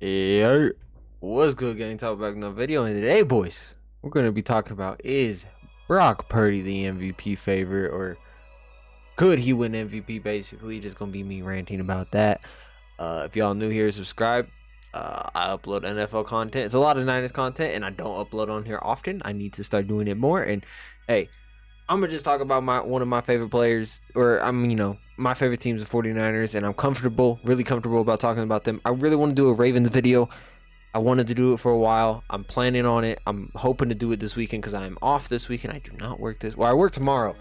Yeah, what's good, gang? Talk back in the video, and today, boys, we're gonna be talking about is Brock Purdy the MVP favorite, or could he win MVP? Basically, just gonna be me ranting about that. If y'all new here, subscribe. I upload NFL content. It's a lot of Niners content, and I don't upload on here often. I need to start doing it more. And hey, I'm gonna just talk about my one of my favorite players, or my favorite teams, the 49ers, and I'm really comfortable about talking about them. I really want to do a Ravens video. I wanted to do it for a while. I'm planning on it. I'm hoping to do it this weekend because I'm off this weekend. I do not work this. Well, I work tomorrow,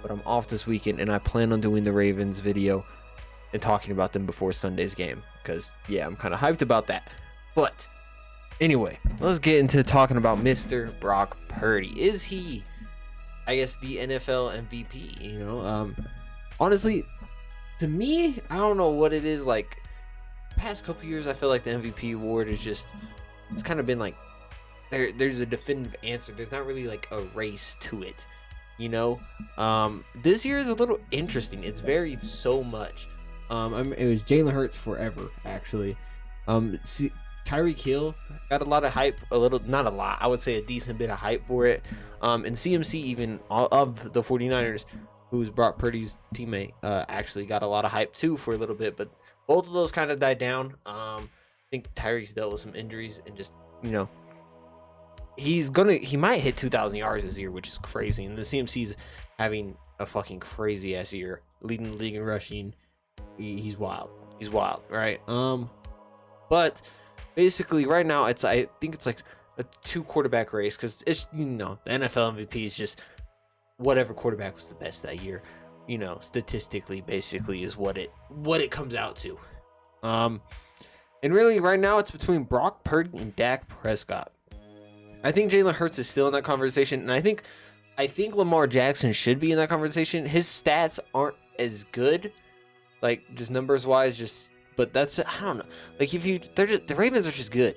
but I'm off this weekend, and I plan on doing the Ravens video and talking about them before Sunday's game because yeah, I'm kind of hyped about that. But anyway, let's get into talking about Mr. Brock Purdy. Is he, I guess, the NFL MVP? Honestly, to me, I don't know what it is like. Past couple years, I feel like the MVP award is just, it's kind of been like there's a definitive answer. There's not really like a race to it, This year is a little interesting. It's varied so much. It was Jalen Hurts forever, actually. Tyreek Hill got a lot of hype, not a lot, I would say a decent bit of hype for it. And CMC, even of the 49ers, who's Brock Purdy's teammate, actually got a lot of hype too for a little bit, but both of those kind of died down. I think Tyreek's dealt with some injuries and just, he might hit 2,000 yards this year, which is crazy. And the CMC's having a fucking crazy ass year, leading the league in rushing. He's wild. He's wild, right? But basically right now I think it's like a 2 quarterback race because it's the NFL MVP is just whatever quarterback was the best that year. Statistically, basically is what it comes out to. And really right now it's between Brock Purdy and Dak Prescott. I think Jalen Hurts is still in that conversation, and I think Lamar Jackson should be in that conversation. His stats aren't as good, like just numbers wise, but that's, I don't know. Like the Ravens are just good.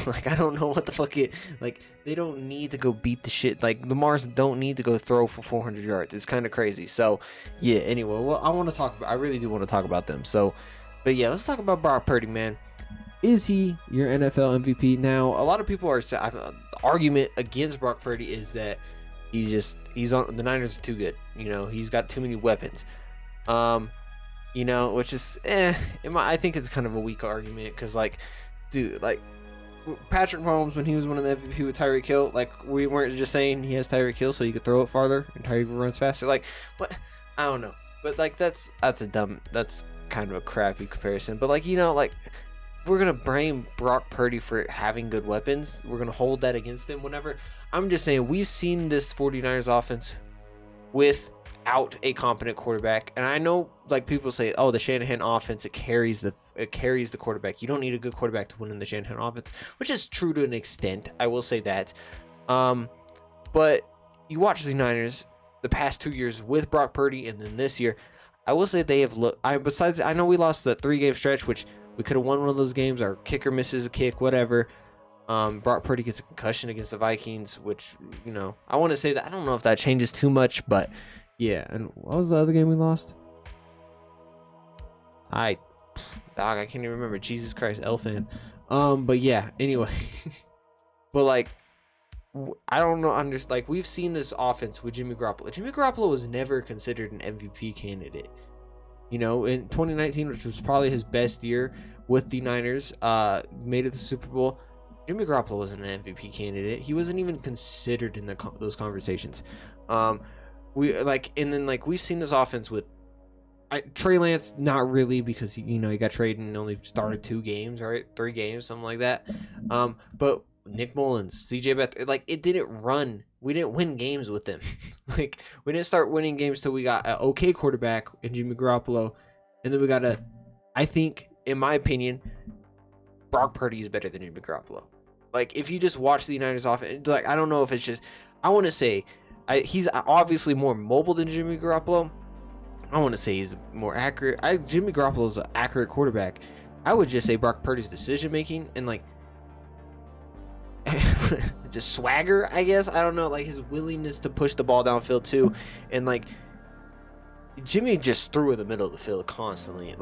Like I don't know what the fuck it, like they don't need to go beat the shit, like Lamar's don't need to go throw for 400 yards. It's kind of crazy. So yeah, anyway, well, I really do want to talk about them. So but yeah, let's talk about Brock Purdy, man. Is he your NFL MVP? Now a lot of people are the argument against Brock Purdy is that he's on the Niners are too good. He's got too many weapons. Which is I think it's kind of a weak argument because, like, dude, like Patrick Mahomes, when he was winning the MVP with Tyreek Hill, like we weren't just saying he has Tyreek Hill so he could throw it farther and Tyreek runs faster. Like, what? I don't know, but like that's kind of a crappy comparison. But like like we're gonna blame Brock Purdy for having good weapons. We're gonna hold that against him whenever. I'm just saying we've seen this 49ers offense without a competent quarterback, and I know like people say, oh, the Shanahan offense, it carries the quarterback. You don't need a good quarterback to win in the Shanahan offense, which is true to an extent. I will say that. But you watch the Niners the past 2 years with Brock Purdy, and then this year, I will say they have looked. I know we lost the 3-game stretch, which we could have won one of those games. Our kicker misses a kick, whatever. Brock Purdy gets a concussion against the Vikings, which I want to say that I don't know if that changes too much, but yeah. And what was the other game we lost? I can't even remember. Jesus Christ, Elfan. But yeah. Anyway, but like, I don't know. Like we've seen this offense with Jimmy Garoppolo. Jimmy Garoppolo was never considered an MVP candidate. In 2019, which was probably his best year with the Niners, made it to the Super Bowl. Jimmy Garoppolo wasn't an MVP candidate. He wasn't even considered in those conversations. We've seen this offense with Trey Lance, not really, because he got traded and only started 2 games, right? 3 games, something like that. But Nick Mullins, CJ Beathard, like it didn't run. We didn't win games with them. Like we didn't start winning games till we got an okay quarterback in Jimmy Garoppolo, and then we got I think, in my opinion, Brock Purdy is better than Jimmy Garoppolo. Like if you just watch the United offense, like I don't know if it's just, I want to say he's obviously more mobile than Jimmy Garoppolo. I want to say he's more accurate. Jimmy Garoppolo's an accurate quarterback. I would just say Brock Purdy's decision making and like just swagger, I guess. I don't know, like his willingness to push the ball downfield too, and like Jimmy just threw in the middle of the field constantly.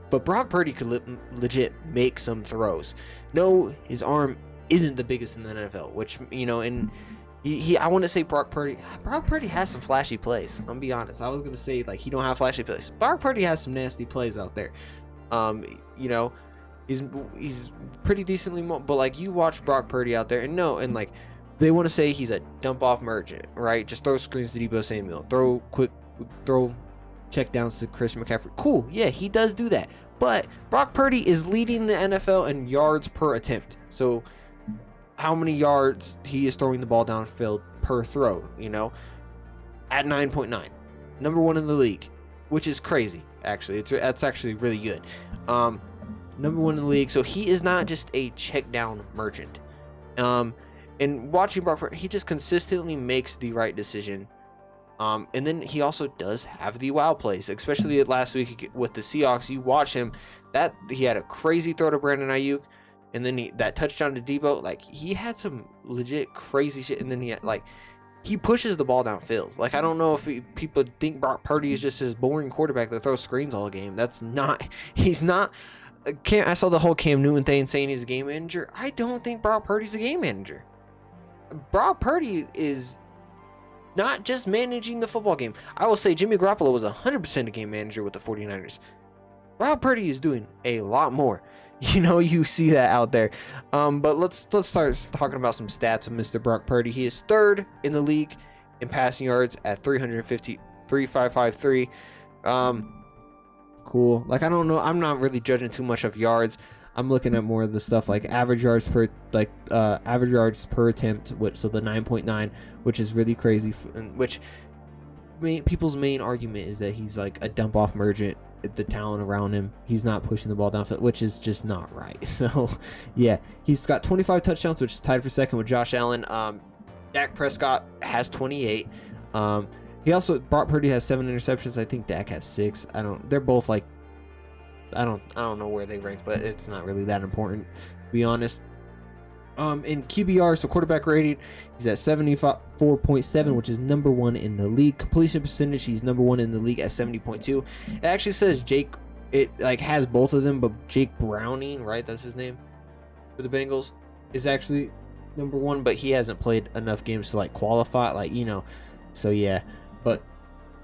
But Brock Purdy could legit make some throws. No, his arm isn't the biggest in the NFL, which, and I want to say Brock Purdy has some flashy plays. I'm gonna be honest. I was gonna say like he don't have flashy plays. Brock Purdy has some nasty plays out there. He's pretty decently, but like you watch Brock Purdy out there, and like they want to say he's a dump off merchant, right? Just throw screens to Deebo Samuel, throw check downs to Chris McCaffrey. Cool, yeah, he does do that. But Brock Purdy is leading the NFL in yards per attempt. So how many yards he is throwing the ball downfield per throw, at 9.9, number 1 in the league, which is crazy. Actually, that's actually really good. Number 1 in the league. So he is not just a check down merchant. And watching Brock Purdy, he just consistently makes the right decision. And then he also does have the wow plays, especially last week with the Seahawks. You watch him, that he had a crazy throw to Brandon Ayuk, and then that touchdown to Deebo. Like, he had some legit crazy shit, and then he pushes the ball downfield. Like, I don't know if people think Brock Purdy is just this boring quarterback that throws screens all game. That's not. He's not. I saw the whole Cam Newton thing saying he's a game manager. I don't think Brock Purdy's a game manager. Brock Purdy is not just managing the football game. I will say Jimmy Garoppolo was 100% a game manager with the 49ers. Brock Purdy is doing a lot more. You see that out there. But let's start talking about some stats of Mr. Brock Purdy. He is 3rd in the league in passing yards at 353. Cool. Like, I don't know. I'm not really judging too much of yards. I'm looking at more of the stuff like average yards per attempt, so the 9.9, which is really crazy. Which people's main argument is that he's like a dump off merchant. The talent around him, he's not pushing the ball downfield, which is just not right. So, yeah, he's got 25 touchdowns, which is tied for 2nd with Josh Allen. Dak Prescott has 28. Brock Purdy has 7 interceptions. I think Dak has 6. They're both like, I don't know where they rank, but it's not really that important, to be honest. In QBR, so quarterback rating, he's at 74.7, which is number 1 in the league. Completion percentage, he's number 1 in the league at 70.2. It actually says it has both of them, but Jake Browning, right? That's his name for the Bengals, is actually number 1, but he hasn't played enough games to qualify, so yeah. But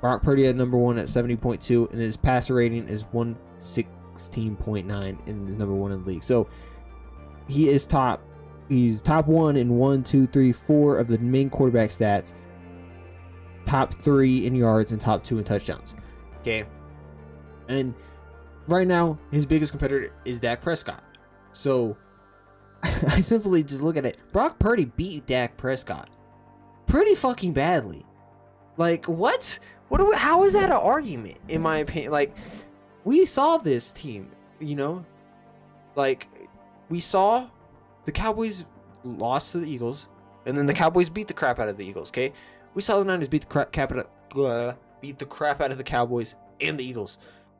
Brock Purdy at number 1 at 70.2, and his passer rating is 116.9, and is number 1 in the league. So he is top. He's top 1 in 1, 2, 3, 4 of the main quarterback stats. Top 3 in yards and top 2 in touchdowns. Okay. And right now, his biggest competitor is Dak Prescott. So I simply just look at it. Brock Purdy beat Dak Prescott pretty fucking badly. Like, what? How is that an argument, in my opinion? Like, we saw this team, we saw the Cowboys lost to the Eagles, and then the Cowboys beat the crap out of the Eagles, okay? We saw the Niners beat the crap out of the Cowboys and the Eagles.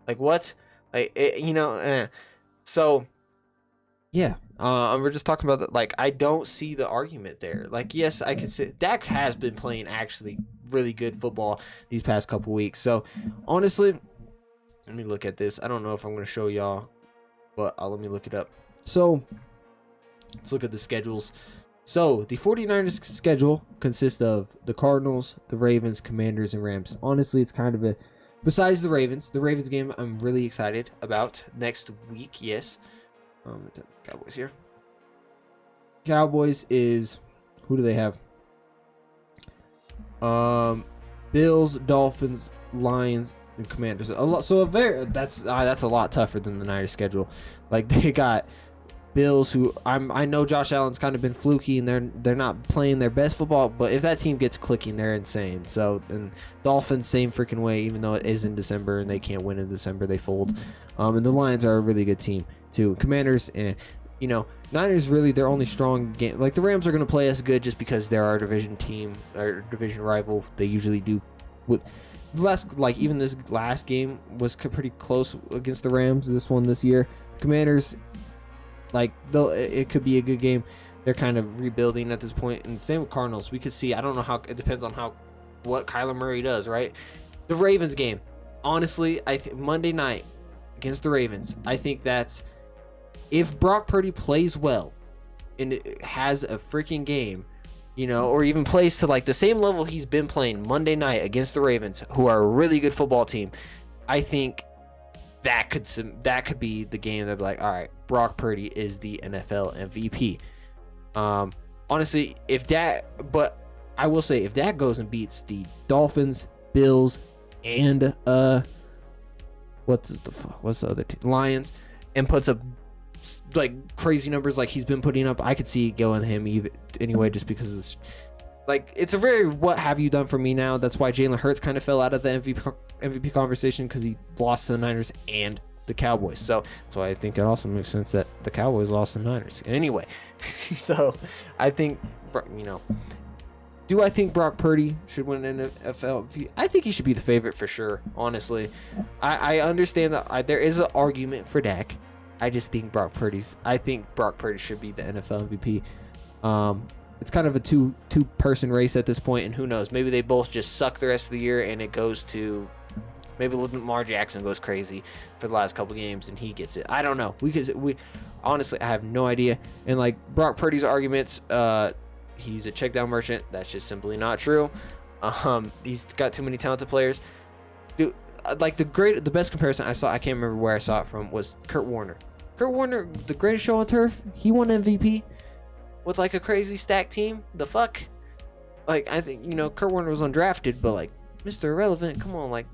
Like, what? So, yeah. We're just talking about that. I don't see the argument there. Yes, I can say Dak has been playing actually really good football these past couple weeks. So, honestly, let me look at this. I don't know if I'm going to show y'all, but let me look it up. So, let's look at the schedules. So, the 49ers schedule consists of the Cardinals, the Ravens, Commanders, and Rams. Honestly, it's kind of besides the Ravens game I'm really excited about next week, yes. Cowboys here. Cowboys is, who do they have? Bills, Dolphins, Lions, and Commanders. That's a lot tougher than the Niners schedule. They got Bills, who I know Josh Allen's kind of been fluky and they're not playing their best football, but if that team gets clicking, they're insane. So, and Dolphins, same freaking way, even though it is in December and they can't win in December, they fold. And the Lions are a really good team too. Commanders, Niners, really their only strong game. The Rams are going to play us good just because they're our division team, our division rival. They usually do. With even this last game was pretty close against the Rams. This year, Commanders, it could be a good game. They're kind of rebuilding at this point, and same with Cardinals. We could see. I don't know how. It depends on what Kyler Murray does, right? The Ravens game. honestly, I think Monday night against the Ravens, I think that's if Brock Purdy plays well and it has a freaking game, you know, or even plays to like the same level he's been playing Monday night against the Ravens, who are a really good football team, I think that could be the game that'd be like, all right, Brock Purdy is the NFL MVP. Honestly, but I will say if that goes and beats the Dolphins, Bills, and what's the other team? Lions, and puts up like crazy numbers like he's been putting up, I could see going him either anyway, just because of this. Like, it's a very what have you done for me now. That's why Jalen Hurts kind of fell out of the MVP conversation, because he lost to the Niners and the Cowboys. So that's why I think it also makes sense that the Cowboys lost to the Niners. Anyway, so I think, you know, do I think Brock Purdy should win an NFL MVP? I think he should be the favorite for sure, honestly. I understand that there is an argument for Dak. I think Brock Purdy should be the NFL MVP. It's kind of a two-person race at this point, and who knows? Maybe they both just suck the rest of the year, and it goes to maybe Lamar Jackson goes crazy for the last couple games, and he gets it. I don't know. We honestly, I have no idea. And like Brock Purdy's arguments, he's a check down merchant. That's just simply not true. He's got too many talented players. Dude, like the best comparison I saw, I can't remember where I saw it from, was Kurt Warner. Kurt Warner, the greatest show on turf. He won MVP. With like a crazy stacked team. The fuck? Like, I think, you know, Kurt Warner was undrafted, but like, Mr. Irrelevant, come on, like,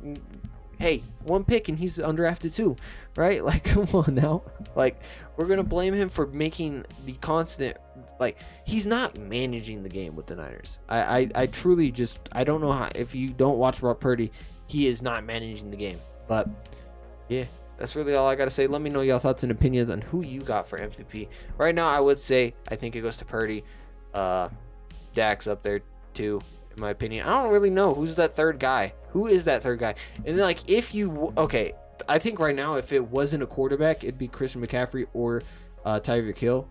hey, one pick and he's undrafted too, right? Like, come on now. Like, we're gonna blame him for making the constant, like, he's not managing the game with the Niners. I truly just, I don't know how, if you don't watch Brock Purdy, he is not managing the game. But yeah, that's really all I gotta say. Let me know y'all thoughts and opinions on who you got for MVP. Right now, I would say I think it goes to Purdy. Dak's up there too, in my opinion. I don't really know who's that third guy. Who is that third guy? And like, I think right now, if it wasn't a quarterback, it'd be Christian McCaffrey or Tyreek Hill.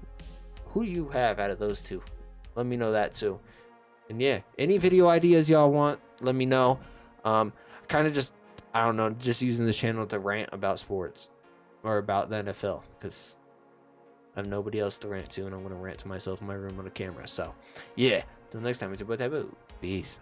Who do you have out of those two? Let me know that too. And yeah, any video ideas y'all want, let me know. Kind of just, I don't know, just using this channel to rant about sports or about the NFL, because I have nobody else to rant to, and I'm going to rant to myself in my room on a camera. So, yeah, till next time, it's your boy Taboo. Peace.